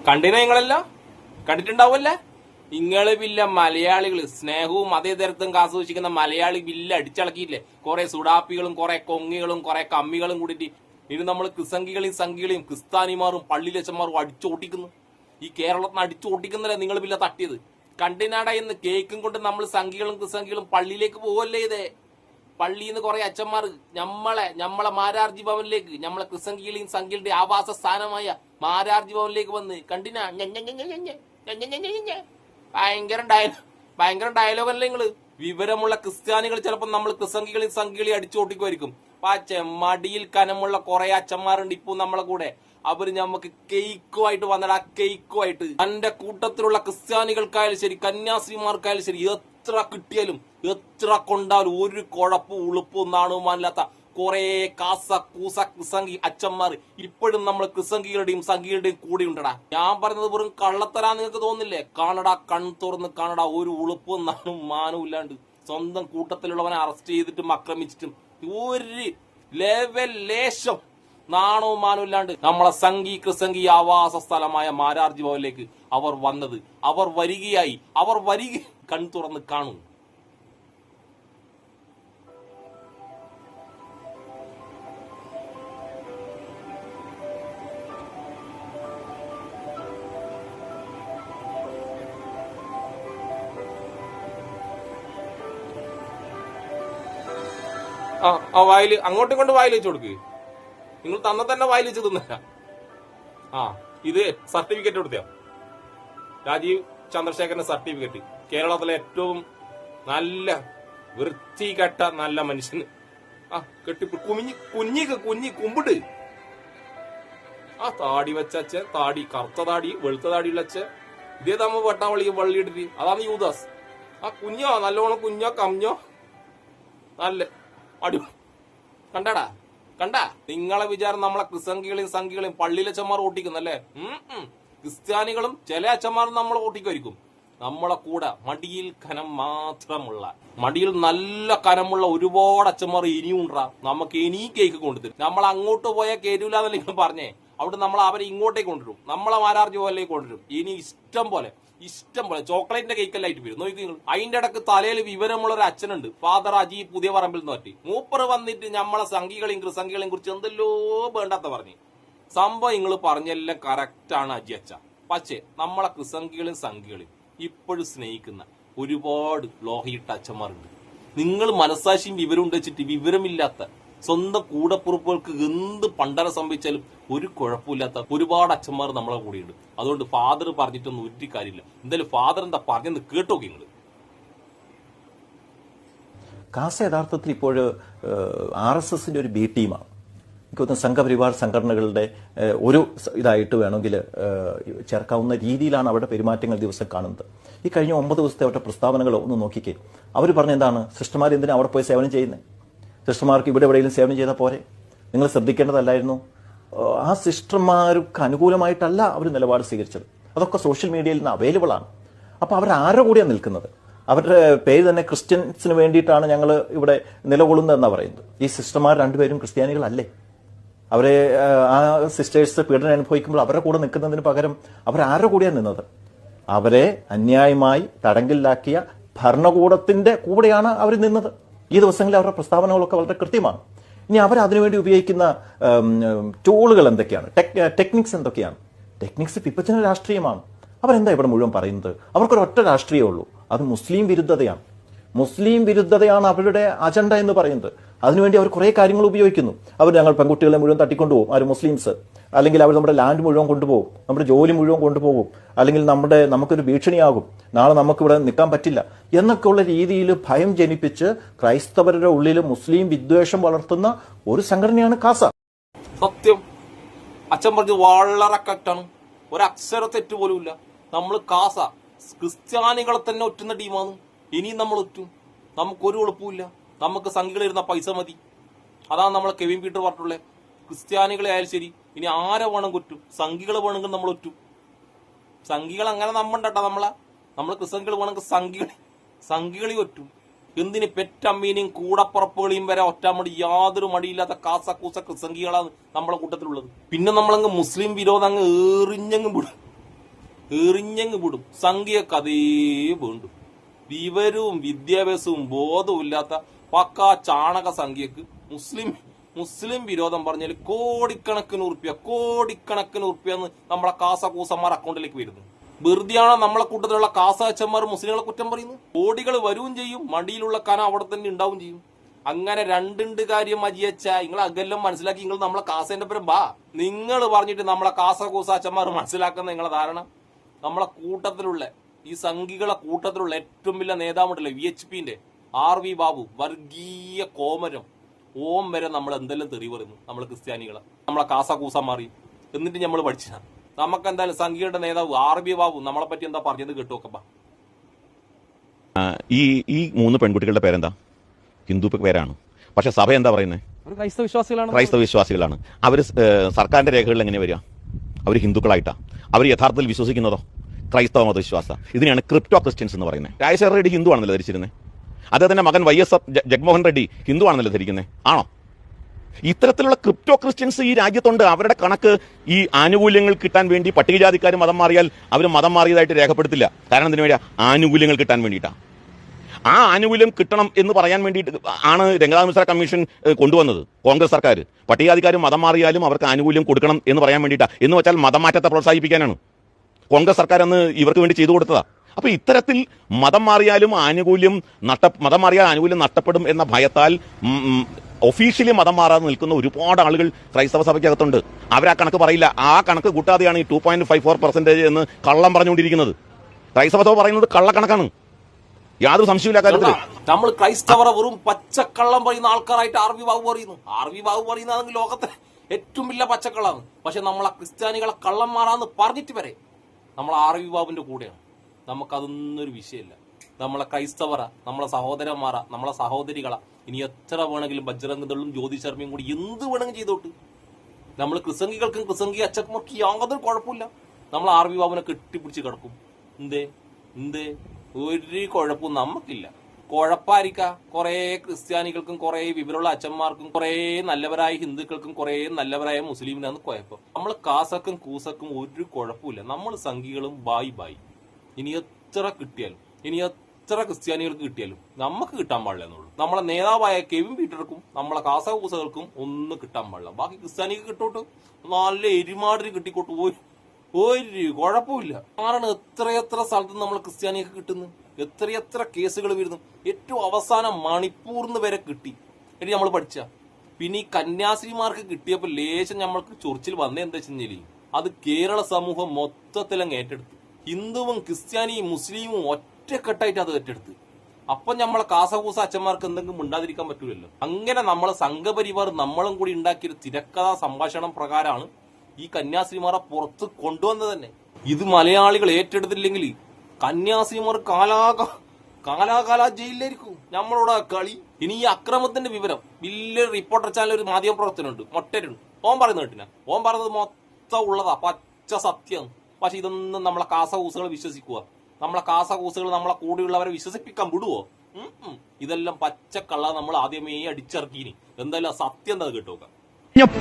കണ്ടിന നിങ്ങളെല്ലാം കണ്ടിട്ടുണ്ടാവുമല്ലേ? നിങ്ങള് വില്ല മലയാളികള് സ്നേഹവും അതേതരത്തും കാസ്വദിക്കുന്ന മലയാളി വില്ല അടിച്ചളക്കിയില്ലേ? കുറെ സുഡാപ്പികളും കുറെ കൊങ്ങികളും കുറെ കമ്മികളും കൂടിയിട്ട് ഇത് നമ്മൾ ക്രിസംഗികളെയും സംഘികളെയും ക്രിസ്താനിമാരും പള്ളിലച്ചന്മാരും അടിച്ചോട്ടിക്കുന്നു. ഈ കേരളത്തിന് അടിച്ചോട്ടിക്കുന്നല്ലേ നിങ്ങൾ വില്ല തട്ടിയത്? കണ്ടിനാട എന്ന് കേക്കും കൊണ്ട് നമ്മൾ സംഘികളും ക്രിസംഗികളും പള്ളിയിലേക്ക് പോവല്ലേ? ഇതേ പള്ളിന്ന് കുറെ അച്ഛന്മാർ നമ്മളെ മാരാർജി ഭവനിലേക്ക്, നമ്മളെ ക്രിസംഗികളെയും സംഘികളുടെ ആവാസ സ്ഥാനമായ മാരാർജി ഭവനിലേക്ക് വന്ന് കണ്ടിനാ ഭയങ്കര ഡയലോഗ് അല്ലേ നിങ്ങള്? വിവരമുള്ള ക്രിസ്ത്യാനികൾ ചിലപ്പോൾ നമ്മൾ ക്രിസംഗികളെയും സംഘികളെയും അടിച്ചോട്ടിക്കുമായിരിക്കും. പക്ഷെ മടിയിൽ കനമുള്ള കുറെ അച്ഛന്മാരുണ്ട് ഇപ്പൊ നമ്മളെ കൂടെ. അവര് നമുക്ക് കേക്കുമായിട്ട് വന്നടാ, കേക്കുമായിട്ട്. തന്റെ കൂട്ടത്തിലുള്ള ക്രിസ്ത്യാനികൾക്കായാലും ശരി കന്യാസ്ത്രീമാർക്കായാലും ശരി എത്ര കിട്ടിയാലും എത്ര കൊണ്ടാലും ഒരു കുഴപ്പവും ഉളുപ്പും നാണവുമാനില്ലാത്ത കുറെ കാസ കൂസ ക്രിസംഗി അച്ഛന്മാർ ഇപ്പോഴും നമ്മൾ ക്രിസംഗികളുടെയും സംഘികളുടെയും കൂടെ ഉണ്ടടാ. ഞാൻ പറഞ്ഞത് വെറും കള്ളത്തരാ നിങ്ങൾക്ക് തോന്നില്ലേ? കാണടാ, കൺ തുറന്ന് കാണടാ, ഒരു ഉളുപ്പും നാണവും മാനവും ഇല്ലാണ്ട് സ്വന്തം കൂട്ടത്തിലുള്ളവനെ അറസ്റ്റ് ചെയ്തിട്ടും ആക്രമിച്ചിട്ടും ഒരു ലേശം നാണവും മാനവും ഇല്ലാണ്ട് നമ്മളെ സംഘി ക്രിസംഗി ആവാസ സ്ഥലമായ മാരാർജി ഭവനിലേക്ക് അവർ വന്നത്. അവർ വരികയായി. കൺ തുറന്ന് കാണൂ. ആ വായിൽ അങ്ങോട്ടും ഇങ്ങോട്ട് വായിൽ വെച്ച് കൊടുക്ക്. നിങ്ങൾ തന്നെ വായിൽ വെച്ച് തിന്നില്ല. ഇത് സർട്ടിഫിക്കറ്റ് കൊടുത്ത രാജീവ് ചന്ദ്രശേഖരന്റെ സർട്ടിഫിക്കറ്റ്. കേരളത്തിലെ ഏറ്റവും നല്ല വൃത്തികെട്ട നല്ല മനുഷ്യന് കെട്ടി കുഞ്ഞി കുമ്പിട്ട് താടി വെച്ച താടി, കറുത്ത താടി വെളുത്ത താടിയുള്ള ഇതേ തമ്മ വട്ടാവളി വള്ളിയിട്ടിട്ട് അതാണ് യൂദാസ്. കുഞ്ഞോ നല്ലോണം കുഞ്ഞോ കമ്ഞ്ഞോ നല്ല അടി കണ്ടാ. നിങ്ങളെ വിചാരം നമ്മളെ ക്രിസംഗികളെയും സംഘികളെയും പള്ളിയിലച്ചന്മാർ ഓട്ടിക്കുന്നല്ലേ? ക്രിസ്ത്യാനികളും ചില അച്ഛന്മാരും നമ്മളെ ഓട്ടിക്കുമായിരിക്കും. നമ്മളെ കൂടെ മടിയിൽ നല്ല കനമുള്ള ഒരുപാട് അച്ഛന്മാർ ഇനിയും ഉണ്ടാ. നമുക്ക് ഇനി കേക്ക് കൊണ്ടുതരും. നമ്മൾ അങ്ങോട്ട് പോയാൽ കേരൂലെന്നല്ലേ നിങ്ങൾ പറഞ്ഞേ? അവിടെ നമ്മൾ അവരെ ഇങ്ങോട്ടേക്ക് കൊണ്ടുവരും. നമ്മളെ മാരാർജി പോലേക്ക് കൊണ്ടുവരും. ഇനി ഇഷ്ടം പോലെ ചോക്ലേറ്റിന്റെ കേക്കെല്ലായിട്ട് വരും. നോക്കി നിങ്ങൾ. അതിന്റെ ഇടക്ക് തലയിൽ വിവരമുള്ള ഒരു അച്ഛനുണ്ട്, ഫാദർ അജി പുതിയ പറമ്പിൽ നിന്ന് പറ്റി. മൂപ്പർ വന്നിട്ട് നമ്മളെ സംഘികളെയും ക്രിസംഘികളെയും കുറിച്ച് എന്തെല്ലോ വേണ്ടാത്ത പറഞ്ഞു. സംഭവം നിങ്ങൾ പറഞ്ഞെല്ലാം കറക്റ്റാണ് അജി അച്ഛ. പക്ഷേ നമ്മളെ ക്രിസംഘികളെയും സംഘികളെയും ഇപ്പോഴും സ്നേഹിക്കുന്ന ഒരുപാട് ലോഹയിട്ട അച്ഛന്മാരുണ്ട്. നിങ്ങൾ മനസാക്ഷിയും വിവരം വെച്ചിട്ട് വിവരമില്ലാത്ത സ്വന്തം കൂടപ്പുറപ്പുകൾക്ക് എന്ത് പണ്ടര സംഭവിച്ചാലും ഒരു കുഴപ്പമില്ലാത്ത ഒരുപാട് അച്ഛന്മാർ നമ്മളെ കൂടെയുണ്ട്. അതുകൊണ്ട് ഫാദർ പറഞ്ഞിട്ടൊന്നും ഒരു കാര്യമില്ല. എന്തായാലും ഫാദർ എന്താ പറഞ്ഞെന്ന് കേട്ടോ നിങ്ങൾ. കാസ യഥാർത്ഥത്തിൽ ഇപ്പോൾ RSSന്റെ ഒരു ബി ടീമാണ്. എനിക്കൊന്ന് സംഘപരിവാർ സംഘടനകളുടെ ഒരു ഇതായിട്ട് വേണമെങ്കിൽ ചേർക്കാവുന്ന രീതിയിലാണ് അവരുടെ പെരുമാറ്റങ്ങൾ ദിവസം കാണുന്നത്. ഈ കഴിഞ്ഞ 9 ദിവസത്തെ അവരുടെ പ്രസ്താവനകളോ ഒന്ന് നോക്കിക്കേ. അവർ പറഞ്ഞ എന്താണ്? സിസ്റ്റർമാർ എന്തിനാ അവിടെ പോയി സേവനം ചെയ്യുന്നത്? സിസ്റ്റർമാർക്ക് ഇവിടെ എവിടെയെങ്കിലും സേവനം ചെയ്താൽ പോരെ? നിങ്ങൾ ശ്രദ്ധിക്കേണ്ടതല്ലായിരുന്നു? ആ സിസ്റ്റർമാർക്ക് അനുകൂലമായിട്ടല്ല അവർ നിലപാട് സ്വീകരിച്ചത്. അതൊക്കെ സോഷ്യൽ മീഡിയയിൽ നിന്ന് അവൈലബിൾ ആണ്. അപ്പോൾ അവർ ആരുടെ കൂടെയാണ് നിൽക്കുന്നത്? അവരുടെ പേര് തന്നെ ക്രിസ്ത്യൻസിന് വേണ്ടിയിട്ടാണ് ഞങ്ങൾ ഇവിടെ നിലകൊള്ളുന്നതെന്നാണ് പറയുന്നത്. ഈ സിസ്റ്റർമാർ രണ്ടുപേരും ക്രിസ്ത്യാനികളല്ലേ? അവരെ ആ സിസ്റ്റേഴ്സ് പീഡനം അനുഭവിക്കുമ്പോൾ അവരുടെ കൂടെ നിൽക്കുന്നതിന് പകരം അവരാരുടെ കൂടെയാണ് നിന്നത്? അവരെ അന്യായമായി തടങ്കലിലാക്കിയ ഭരണകൂടത്തിന്റെ കൂടെയാണ് അവർ നിന്നത്. ഈ ദിവസങ്ങളിൽ അവരുടെ പ്രസ്താവനകളൊക്കെ വളരെ കൃത്യമാണ്. ഇനി അവർ അതിനുവേണ്ടി ഉപയോഗിക്കുന്ന ടൂളുകൾ എന്തൊക്കെയാണ്? ടെക്നിക്സ് എന്തൊക്കെയാണ്? ടെക്നിക്സ് വിഭജന രാഷ്ട്രീയമാണ്. അവരെന്താ ഇവിടെ മുഴുവൻ പറയുന്നത്? അവർക്കൊരൊറ്റ രാഷ്ട്രീയമേ അത് മുസ്ലിം വിരുദ്ധതയാണ് അവരുടെ അജണ്ട എന്ന് പറയുന്നത്. അതിനുവേണ്ടി അവർ കുറേ കാര്യങ്ങൾ ഉപയോഗിക്കുന്നു. ഞങ്ങൾ പെൺകുട്ടികളെ മുഴുവൻ തട്ടിക്കൊണ്ടുപോകും, ആര് മുസ്ലിംസ്, അല്ലെങ്കിൽ അവർ നമ്മുടെ ലാൻഡ് മുഴുവൻ കൊണ്ടുപോകും, നമ്മുടെ ജോലി മുഴുവൻ കൊണ്ടുപോകും, അല്ലെങ്കിൽ നമുക്കൊരു ഭീഷണിയാകും, നാളെ നമുക്കിവിടെ നിൽക്കാൻ പറ്റില്ല എന്നൊക്കെയുള്ള രീതിയിൽ ഭയം ജനിപ്പിച്ച് ക്രൈസ്തവരുടെ ഉള്ളിൽ മുസ്ലിം വിദ്വേഷം വളർത്തുന്ന ഒരു സംഘടനയാണ് കാസ. സത്യം അച്ഛൻ പറഞ്ഞത് വളരെ കറക്റ്റാണ്. ഒരക്ഷര തെറ്റ് പോലും ഇല്ല. നമ്മൾ കാസ ക്രിസ്ത്യാനികളെ തന്നെ ഒറ്റുന്ന ടീമാണ്. ഇനിയും നമ്മൾ ഒറ്റും. നമുക്കൊരു എളുപ്പമില്ല. നമുക്ക് സംഘികളിരുന്ന പൈസ മതി. അതാണ് നമ്മളെ കെവിൻ പീറ്റർ പറഞ്ഞിട്ടുള്ളത്. ക്രിസ്ത്യാനികളെ ആയാലും ശരി, ഇനി ആരെ വേണം കൊറ്റും, സംഘികളെ വേണമെങ്കിൽ നമ്മൾ ഒറ്റും. സംഘികൾ അങ്ങനെ നമ്മണ്ടട്ടാ നമ്മളെ ക്രിസ്ത്യാനികൾ വേണമെങ്കിൽ സംഘികളി ഒറ്റും. എന്തിന് പെറ്റമ്മീനെയും കൂടപ്പുറപ്പുകളെയും വരെ ഒറ്റാൻ മടി യാതൊരു മടിയില്ലാത്ത കാസക്കൂസ ക്രിസ്ത്യാനികളാണ് നമ്മളെ കൂട്ടത്തിലുള്ളത്. പിന്നെ നമ്മളങ്ങ് മുസ്ലിം വിരോധം അങ്ങ് എറിഞ്ഞങ്ങ് വിടും. എറിഞ്ഞങ്ങ് വിടും. സംഖ്യക്ക് അതേ വേണ്ടു. വിവരവും വിദ്യാഭ്യാസവും ബോധവും ഇല്ലാത്ത പക്കാ ചാണക സംഖ്യക്ക് മുസ്ലിം വിരോധം പറഞ്ഞാൽ കോടിക്കണക്കിന് ഉറുപ്പ്യ എന്ന് നമ്മളെ കാസകൂസന്മാർ അക്കൗണ്ടിലേക്ക് വരുന്നു. വെറുതെയാണ് നമ്മളെ കൂട്ടത്തിലുള്ള കാസച്ചന്മാർ മുസ്ലിങ്ങളെ കുറ്റം പറയുന്നു. കോടികൾ വരുകയും ചെയ്യും, മടിയിലുള്ള കന അവിടെ തന്നെ ഉണ്ടാവും ചെയ്യും. അങ്ങനെ രണ്ടുണ്ട് കാര്യം അജിയച്ച. നിങ്ങൾ അകലം മനസ്സിലാക്കി നിങ്ങൾ നമ്മളെ കാസേന്റെ പരം ബാ. നിങ്ങൾ പറഞ്ഞിട്ട് നമ്മളെ കാസകൂസാച്ചന്മാർ മനസ്സിലാക്കുന്ന നിങ്ങളെ ധാരണ നമ്മളെ കൂട്ടത്തിലുള്ള ഈ സംഘികളെ കൂട്ടത്തിലുള്ള ഏറ്റവും വലിയ നേതാവുണ്ടല്ലോ VHPന്റെ RV ബാബു, വർഗീയ കോമരം ഓം വരെ നമ്മൾ എന്തെല്ലാം തെറി പറയുന്നു നമ്മളെ ക്രിസ്ത്യാനികളെ, നമ്മളെ കാസകൂസന്മാർ. എന്നിട്ട് നമ്മൾ പഠിച്ച നമുക്ക് എന്തായാലും സംഘികളുടെ നേതാവ് RV ബാബു നമ്മളെ പറ്റി എന്താ പറഞ്ഞത് കേട്ടോക്കപ്പാ. ഈ 3 പെൺകുട്ടികളുടെ പേരെന്താ? ഹിന്ദു പേരാണ്. പക്ഷെ സഭ എന്താ പറയുന്നത്? ക്രൈസ്തവ വിശ്വാസികളാണ്. അവർ സർക്കാരിന്റെ രേഖകളിൽ എങ്ങനെ വരിക? അവർ ഹിന്ദുക്കളായിട്ടാ. അവർ യഥാർത്ഥത്തിൽ വിശ്വസിക്കുന്നതോ ക്രൈസ്തവ മതവിശ്വാസ. ഇതിനെയാണ് ക്രിപ്റ്റോ ക്രിസ്ത്യൻസ് എന്ന് പറയുന്നത്. രാജശേഖർ റെഡ്ഡി ഹിന്ദു ആണെന്നല്ലോ ധരിച്ചിരുന്നത്. അദ്ദേഹത്തിന്റെ മകൻ YS ജഗ്മോഹൻ റെഡ്ഡി ഹിന്ദു ആണെന്നല്ലോ ധരിക്കുന്നത്. ആണോ? ഇത്തരത്തിലുള്ള ക്രിപ്റ്റോ ക്രിസ്ത്യൻസ് ഈ രാജ്യത്തുണ്ട്. അവരുടെ കണക്ക് ഈ ആനുകൂല്യങ്ങൾ കിട്ടാൻ വേണ്ടി പട്ടികജാതിക്കാർ മതം മാറിയാൽ അവർ മതം മാറിയതായിട്ട് രേഖപ്പെടുത്തില്ല. കാരണം എന്തിനു വേണ്ടിയാ? ആനുകൂല്യങ്ങൾ കിട്ടാൻ വേണ്ടിയിട്ടാണ്. ആ ആനുകൂല്യം കിട്ടണം എന്ന് പറയാൻ വേണ്ടിയിട്ട് ആണ് രംഗനാഥ് മിശ്ര കമ്മീഷൻ കൊണ്ടുവന്നത് കോൺഗ്രസ് സർക്കാർ. പട്ടികജാതിക്കാർ മതം മാറിയാലും അവർക്ക് ആനുകൂല്യം കൊടുക്കണം എന്ന് പറയാൻ വേണ്ടിയിട്ടാണ്. എന്ന് വെച്ചാൽ മതമാറ്റത്തെ പ്രോത്സാഹിപ്പിക്കാനാണ് കോൺഗ്രസ് സർക്കാർ അന്ന് ഇവർക്ക് വേണ്ടി ചെയ്തു കൊടുത്തതാ. അപ്പൊ ഇത്തരത്തിൽ മതം മാറിയാലും ആനുകൂല്യം നഷ്ടപ്പെടും എന്ന ഭയത്താൽ ഒഫീഷ്യലി മതം മാറാതെ നിൽക്കുന്ന ഒരുപാട് ആളുകൾ ക്രൈസ്തവ സഭയ്ക്കകത്തുണ്ട്. അവരാ കണക്ക് പറയില്ല. ആ കണക്ക് കൂട്ടാതെയാണ് ഈ 2.54% എന്ന് കള്ളം പറഞ്ഞുകൊണ്ടിരിക്കുന്നത്. ക്രൈസ്തവ സഭ പറയുന്നത് കള്ളക്കണക്കാണ്, യാതൊരു സംശയമില്ല കാര്യത്തിൽ. നമ്മൾ ക്രൈസ്തവരെ വെറും പച്ചക്കള്ളം പറയുന്ന ആൾക്കാരായിട്ട് RV ബാബു പറയുന്നതാണെങ്കിൽ ലോകത്തെ ഏറ്റവും വലിയ പച്ചക്കള്ളാണ്. പക്ഷെ നമ്മളെ ക്രിസ്ത്യാനികളെ കള്ളം മാറാന്ന് പറഞ്ഞിട്ട് വരെ നമ്മൾ RV ബാബുവിന്റെ കൂടെയാണ്. നമുക്കതൊന്നൊരു വിഷയമില്ല. നമ്മളെ ക്രൈസ്തവറ, നമ്മളെ സഹോദരന്മാര, നമ്മളെ സഹോദരികളെ ഇനി എത്ര വേണമെങ്കിലും ബജ്രംഗദളും ജ്യോതിശർമ്മയും കൂടി എന്ത് വേണമെങ്കിലും ചെയ്തോട്ട്. നമ്മൾ ക്രിസംഗികൾക്കും ക്രിസംഗി അച്ചന്മാർക്ക് യാതൊരു കുഴപ്പമില്ല. നമ്മൾ RV ബാബുവിനെ കെട്ടിപ്പിടിച്ച് കിടക്കും. എന്തേ ഒരു കുഴപ്പവും നമുക്കില്ല. കുഴപ്പമായിരിക്ക കുറെ ക്രിസ്ത്യാനികൾക്കും കുറെ വിവരമുള്ള അച്ഛന്മാർക്കും കുറെ നല്ലവരായ ഹിന്ദുക്കൾക്കും കുറെ നല്ലവരായ മുസ്ലിമിനാണ് കുഴപ്പം. നമ്മൾ കാസക്കും കൂസക്കും ഒരു കുഴപ്പമില്ല. നമ്മൾ സംഘികളും ബായി. ഇനി എത്ര കിട്ടിയാലും, ഇനി എത്ര ക്രിസ്ത്യാനികൾക്ക് കിട്ടിയാലും നമുക്ക് കിട്ടാൻ പാടില്ല എന്നുള്ളൂ. നമ്മളെ നേതാവായ കെവിൻ പീറ്റർക്കും നമ്മളെ കാസകൂസകൾക്കും ഒന്നും കിട്ടാൻ പാടില്ല. ബാക്കി ക്രിസ്ത്യാനിക്ക് കിട്ടോട്ട് നല്ല എരിമാടിന് കിട്ടിക്കോട്ട് ഒരു കുഴപ്പമില്ല. കാരണം എത്രയെത്ര സ്ഥലത്ത് നമ്മൾ ക്രിസ്ത്യാനിക്ക് കിട്ടുന്നു, എത്രയെത്ര കേസുകൾ വരുന്നു. ഏറ്റവും അവസാനം മണിപ്പൂർന്ന് വരെ കിട്ടി. ഇനി നമ്മൾ പഠിച്ച പിന്നെ ഈ കന്യാസ്ത്രീമാർക്ക് കിട്ടിയപ്പോൾ ലേശം നമ്മൾക്ക് ചൊറിച്ചിൽ വന്നേ എന്താ വെച്ചാൽ അത് കേരള സമൂഹം മൊത്തത്തിലങ്ങ് ഏറ്റെടുത്തു. ഹിന്ദുവും ക്രിസ്ത്യാനിയും മുസ്ലിമും ഒറ്റക്കെട്ടായിട്ട് അത് ഏറ്റെടുത്ത്. അപ്പം നമ്മളെ കാസകൂസ അച്ഛന്മാർക്ക് എന്തെങ്കിലും ഉണ്ടാതിരിക്കാൻ പറ്റൂലല്ലോ. അങ്ങനെ നമ്മളെ സംഘപരിവാർ നമ്മളും കൂടി ഉണ്ടാക്കിയൊരു തിരക്കഥാ സംഭാഷണം പ്രകാരമാണ് ഈ കന്യാസ്ത്രീമാരെ പുറത്ത് കൊണ്ടുവന്നത് തന്നെ. ഇത് മലയാളികൾ ഏറ്റെടുത്തില്ലെങ്കിൽ കന്യാസ്ത്രീമാർ കാലാകാല ജയിലിലായിരിക്കും. നമ്മളോട് കളി. ഇനി ഈ അക്രമത്തിന്റെ വിവരം വലിയൊരു റിപ്പോർട്ടർ ചാനൽ ഒരു മാധ്യമ പ്രവർത്തനുണ്ട്, മൊട്ടരുണ്ട്. ഓൻ പറയുന്ന കേട്ടിന, ഓൻ പറഞ്ഞത് മൊത്തം ഉള്ളതാ, പച്ച സത്യം. പക്ഷെ ഇതൊന്നും നമ്മളെ കാസകൂസുകൾ വിശ്വസിക്കുക? നമ്മളെ കാസകൂസുകൾ നമ്മളെ കൂടെയുള്ളവരെ വിശ്വസിപ്പിക്കാൻ വിടുവോ? ഇതെല്ലാം പച്ചക്കള്ള നമ്മൾ ആദ്യമേ അടിച്ചിറക്കീനി. എന്തായാലും സത്യം എന്താ കേട്ടോക്ക.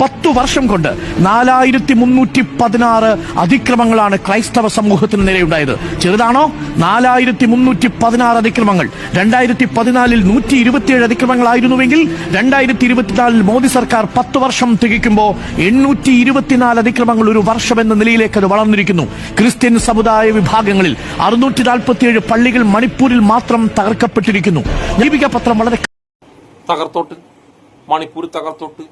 10 വർഷം കൊണ്ട് 4316 അതിക്രമങ്ങളാണ് ക്രൈസ്തവ സമൂഹത്തിന് നേരെയുണ്ടായത്. ചെറുതാണോ? 4316 അതിക്രമങ്ങൾ. 2014 127 അതിക്രമങ്ങളായിരുന്നുവെങ്കിൽ 2024 മോദി സർക്കാർ 10 വർഷം തികയ്ക്കുമ്പോൾ 824 അതിക്രമങ്ങൾ ഒരു വർഷം എന്ന നിലയിലേക്ക് അത് വളർന്നിരിക്കുന്നു. ക്രിസ്ത്യൻ സമുദായ വിഭാഗങ്ങളിൽ 647 പള്ളികൾ മണിപ്പൂരിൽ മാത്രം തകർക്കപ്പെട്ടിരിക്കുന്നു. ദീപിക പത്രം വളരെ തകർത്തോട്ട്, മണിപ്പൂർ തകർത്തോട്ട്,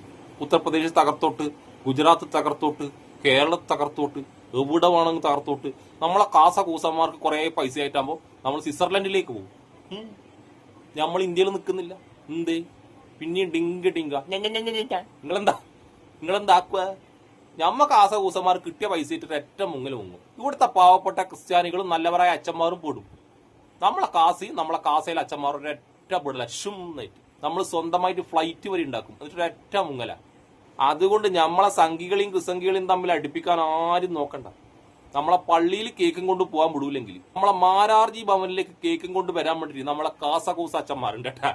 ഉത്തർപ്രദേശ് തകർത്തോട്ട്, ഗുജറാത്ത് തകർത്തോട്ട്, കേരളത്തിൽ തകർത്തോട്ട്, എവിടെ വേണമെങ്കിൽ തകർത്തോട്ട്. നമ്മളെ കാസകൂസന്മാർക്ക് കുറെ പൈസ ആയിട്ടാകുമ്പോൾ നമ്മൾ സ്വിറ്റ്സർലൻഡിലേക്ക് പോകും. നമ്മൾ ഇന്ത്യയിൽ നിൽക്കുന്നില്ല. എന്തേ? പിന്നെയും ഡിങ്ക നിങ്ങളെന്താക്കുക? നമ്മ കാസകൂസന്മാർ കിട്ടിയ പൈസ ഇട്ടിട്ട് ഒറ്റ മുങ്ങൽ മുങ്ങും. ഇവിടുത്തെ പാവപ്പെട്ട ക്രിസ്ത്യാനികളും നല്ലവരായ അച്ഛന്മാരും പെടും. നമ്മളെ കാസയിൽ അച്ഛന്മാർ ഒരൊറ്റ പെടില്ല. ഷുന്നായിട്ട് നമ്മൾ സ്വന്തമായിട്ട് ഫ്ലൈറ്റ് വരെ ഉണ്ടാക്കും. എന്നിട്ട് ഒരൊറ്റ മുങ്ങല. അതുകൊണ്ട് നമ്മളെ സംഘികളെയും ക്രിസംഘികളെയും തമ്മിൽ അടുപ്പിക്കാൻ ആരും നോക്കണ്ട. നമ്മളെ പള്ളിയിൽ കേക്കും കൊണ്ട് പോകാൻ വിടൂലെങ്കിൽ നമ്മളെ മാരാർജി ഭവനിലേക്ക് കേക്കും കൊണ്ട് വരാൻ വേണ്ടിട്ട് നമ്മളെ കാസകൂസ അച്ഛന്മാരുണ്ട് കേട്ടാ.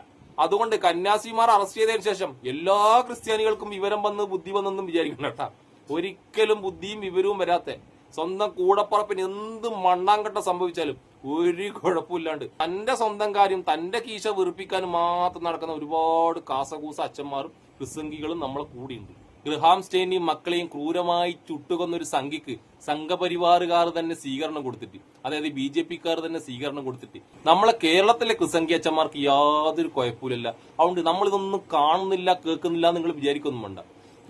അതുകൊണ്ട് കന്യാസ്ത്രീമാർ അറസ്റ്റ് ചെയ്തതിനു ശേഷം എല്ലാ ക്രിസ്ത്യാനികൾക്കും വിവരം വന്ന് ബുദ്ധി വന്നെന്നും വിചാരിക്കണം കേട്ടാ. ഒരിക്കലും ബുദ്ധിയും വിവരവും വരാത്ത സ്വന്തം കൂടപ്പുറപ്പിന് എന്ത് മണ്ണാങ്കട്ട സംഭവിച്ചാലും ഒരു കുഴപ്പമില്ലാണ്ട് തന്റെ സ്വന്തം കാര്യം തന്റെ കീശ വെറുപ്പിക്കാനും മാത്രം നടക്കുന്ന ഒരുപാട് കാസകൂസ അച്ഛന്മാരും പ്രസംഗികളും നമ്മളെ കൂടിയുണ്ട്. ഗ്രഹാം സ്റ്റെയിനെയും മക്കളെയും ക്രൂരമായി ചുട്ടുകൊന്ന ഒരു സംഘിക്ക് സംഘപരിവാറുകാർ തന്നെ സ്വീകരണം കൊടുത്തിട്ട്, അതായത് BJP-ക്കാർ തന്നെ സ്വീകരണം കൊടുത്തിട്ട് നമ്മളെ കേരളത്തിലെ ക്രിസംഗി അച്ഛന്മാർക്ക് യാതൊരു കുഴപ്പമില്ല. അതുകൊണ്ട് നമ്മളിതൊന്നും കാണുന്നില്ല കേൾക്കുന്നില്ല നിങ്ങൾ വിചാരിക്കൊന്നും വേണ്ട.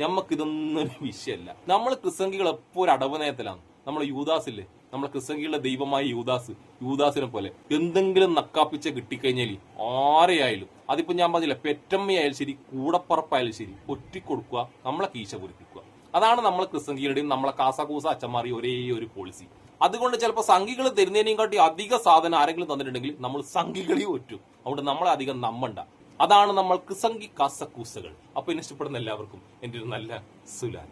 നമുക്കിതൊന്നും ഒരു വിഷയമല്ല. നമ്മൾ ക്രിസംഗികൾ എപ്പോ ഒരു അടവ് നയത്തിലാണ്. നമ്മളെ യൂദാസില്ലേ, നമ്മളെ ക്രിസംഗികളുടെ ദൈവമായ യൂദാസിനെ പോലെ എന്തെങ്കിലും നക്കാപ്പിച്ച കിട്ടിക്കഴിഞ്ഞാൽ ആരെയായാലും, അതിപ്പോ ഞാൻ പറഞ്ഞില്ല, പെറ്റമ്മയായാലും ശരി കൂടപ്പറപ്പായാലും ശരി, ഒറ്റിക്കൊടുക്കുക, നമ്മളെ കീശ പൊരിപ്പിക്കുക. അതാണ് നമ്മളെ ക്രിസംഗികളുടെയും നമ്മളെ കാസകൂസ അച്ഛന്മാരെയും ഒരേ ഒരു പോളിസി. അതുകൊണ്ട് ചിലപ്പോൾ സംഘികൾ തരുന്നതിനേയും കാട്ടി അധിക സാധനം ആരെങ്കിലും തന്നിട്ടുണ്ടെങ്കിൽ നമ്മൾ സംഘികളെയും ഒറ്റും. അതുകൊണ്ട് നമ്മളെ അധികം നമ്മണ്ട. അതാണ് നമ്മൾ ക്രിസംഗി കാസക്കൂസകൾ. അപ്പൊ എന്നെ ഇഷ്ടപ്പെടുന്ന എല്ലാവർക്കും എന്റെ ഒരു നല്ല സുലാൻ.